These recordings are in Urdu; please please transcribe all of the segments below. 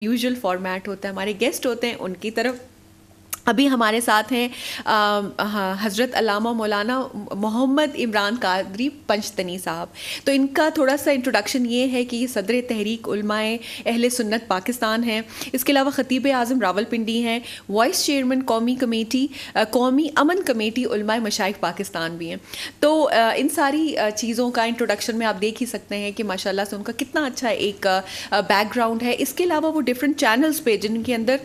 یوزول فارمیٹ ہوتا ہے. ہمارے گیسٹ ہوتے ہیں ان کی طرف. ابھی ہمارے ساتھ ہیں حضرت علامہ مولانا محمد عمران قادری پنجتنی صاحب. تو ان کا تھوڑا سا انٹروڈکشن یہ ہے کہ یہ صدر تحریک علماء اہل سنت پاکستان ہیں. اس کے علاوہ خطیب اعظم راولپنڈی ہیں, وائس چیئرمین قومی امن کمیٹی علماء مشائخ پاکستان بھی ہیں. تو ان ساری چیزوں کا انٹروڈکشن میں آپ دیکھ ہی سکتے ہیں کہ ماشاء اللہ سے ان کا کتنا اچھا ایک بیک گراؤنڈ ہے. اس کے علاوہ وہ ڈفرینٹ چینلز پہ جن کے اندر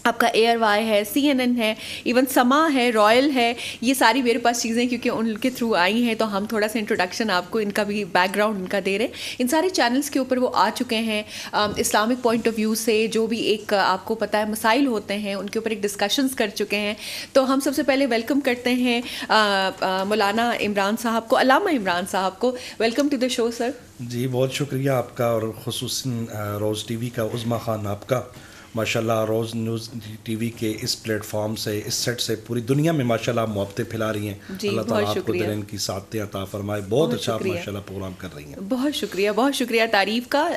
آپ کا ایئر وائی ہے, CNN ہے, ایون سما ہے, رائل ہے, یہ ساری میرے پاس چیزیں کیونکہ ان کے تھرو آئی ہیں, تو ہم تھوڑا سا انٹروڈکشن آپ کو ان کا بھی بیک گراؤنڈ ان کا دے رہے ہیں. ان سارے چینلز کے اوپر وہ آ چکے ہیں. اسلامک پوائنٹ آف ویو سے جو بھی ایک آپ کو پتہ ہے مسائل ہوتے ہیں ان کے اوپر ایک ڈسکشنز کر چکے ہیں. تو ہم سب سے پہلے ویلکم کرتے ہیں مولانا عمران صاحب کو, علامہ عمران صاحب کو. ویلکم ٹو دا شو سر. جی بہت شکریہ آپ کا, اور خصوصاً روز ٹی وی کا, عظمیٰ خان آپ کا. ماشاءاللہ روز نیوز ٹی وی کے اس پلیٹ فارم سے, اس سیٹ سے پوری دنیا میں ماشاءاللہ محبتیں پھیلا رہی ہیں. اللہ تعالیٰ آپ کو دل کی سعادتیں عطا فرمائے. بہت اچھا ماشاءاللہ پروگرام کر رہی ہیں. بہت شکریہ, بہت شکریہ تعریف کا.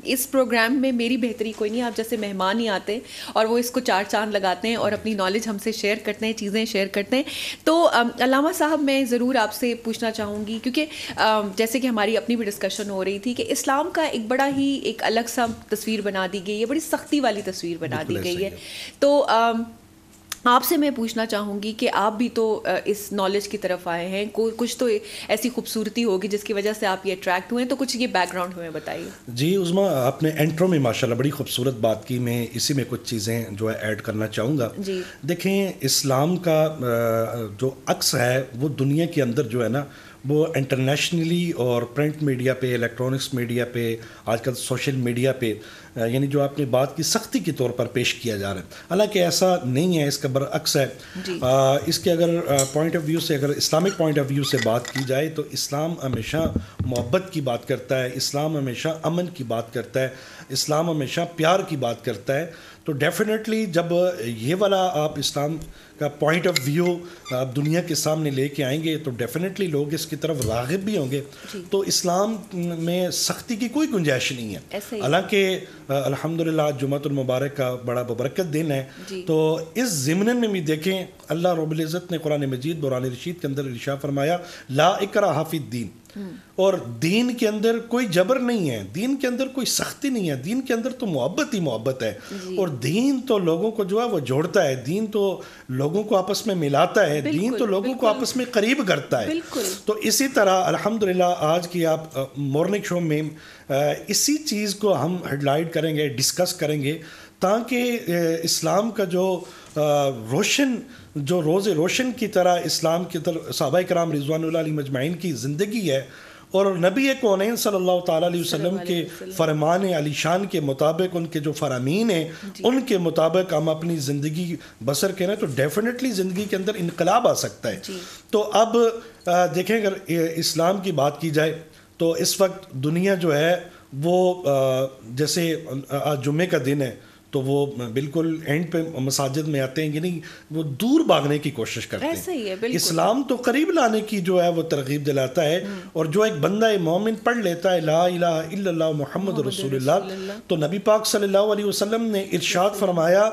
اس پروگرام میں میری بہتری کوئی نہیں, آپ جیسے مہمان ہی آتے ہیں اور وہ اس کو چار چاند لگاتے ہیں اور اپنی نالج ہم سے شیئر کرتے ہیں, چیزیں شیئر کرتے ہیں. تو علامہ صاحب میں ضرور آپ سے پوچھنا چاہوں گی, کیونکہ جیسے کہ ہماری اپنی بھی ڈسکشن ہو رہی تھی کہ اسلام کا ایک بڑا ہی ایک الگ سا تصویر بنا دی گئی ہے, بڑی سختی والی تصویر بنا دی گئی ہے. تو آپ سے میں پوچھنا چاہوں گی کہ آپ بھی تو اس نالج کی طرف آئے ہیں, کچھ تو ایسی خوبصورتی ہوگی جس کی وجہ سے آپ یہ اٹریکٹ ہوئے ہیں, تو کچھ یہ بیک گراؤنڈ ہمیں بتائیے. جی عظمیٰ, آپ نے انٹرو میں ماشاءاللہ بڑی خوبصورت بات کی. میں اسی میں کچھ چیزیں جو ہے ایڈ کرنا چاہوں گا. جی دیکھیں, اسلام کا جو عکس ہے وہ دنیا کے اندر جو ہے نا, وہ انٹرنیشنلی اور پرنٹ میڈیا پہ, الیکٹرانکس میڈیا پہ, آج کل سوشل میڈیا پہ, یعنی جو آپ نے بات کی سختی کے طور پر پیش کیا جا رہا ہے. حالانکہ ایسا نہیں ہے, اس کا برعکس ہے. اس کے اگر پوائنٹ آف ویو سے, اگر اسلامک پوائنٹ آف ویو سے بات کی جائے تو اسلام ہمیشہ محبت کی بات کرتا ہے, اسلام ہمیشہ امن کی بات کرتا ہے, اسلام ہمیشہ پیار کی بات کرتا ہے. تو ڈیفینیٹلی جب یہ والا آپ اسلام کا پوائنٹ آف ویو آپ دنیا کے سامنے لے کے آئیں گے تو ڈیفینیٹلی لوگ اس کی طرف راغب بھی ہوں گے. تو اسلام میں سختی کی کوئی گنجائش نہیں ہے. حالانکہ الحمدللہ جمعۃ المبارک کا بڑا ببرکت دن ہے. تو اس ضمن میں بھی دیکھیں, اللہ رب العزت نے قرآن مجید قرآن رشید کے اندر ارشاد فرمایا لا اکراہ فی الدین, اور دین کے اندر کوئی جبر نہیں ہے, دین کے اندر کوئی سختی نہیں ہے, دین کے اندر تو محبت ہی محبت ہے. اور دین تو لوگوں کو جو ہے وہ جوڑتا ہے, دین تو لوگوں کو آپس میں ملاتا ہے, دین تو لوگوں کو آپس میں قریب کرتا ہے. تو اسی طرح الحمدللہ آج کی آپ مارننگ شو میں اسی چیز کو ہم ہیڈ لائٹ کریں گے, ڈسکس کریں گے, تاکہ اسلام کا جو روشن, جو روز روشن کی طرح اسلام کی طرح صحابہ کرام رضوان اللہ علیہ مجمعین کی زندگی ہے, اور نبی کونین صلی اللہ تعالیٰ علیہ وسلم کے فرمان علی شان کے مطابق, ان کے جو فرامین ہیں ان کے مطابق ہم اپنی زندگی بسر کریں تو ڈیفینیٹلی زندگی کے اندر انقلاب آ سکتا ہے. تو اب دیکھیں, اگر اسلام کی بات کی جائے تو اس وقت دنیا جو ہے وہ جیسے آج جمعے کا دن ہے تو وہ بالکل اینڈ پہ مساجد میں آتے ہیں, یعنی وہ دور بھاگنے کی کوشش کرتے ہیں. اسلام تو قریب لانے کی جو ہے وہ ترغیب دلاتا ہے. اور جو ایک بندہ مومن پڑھ لیتا ہے لا الہ الا اللہ محمد رسول اللہ, تو نبی پاک صلی اللہ علیہ وسلم نے ارشاد فرمایا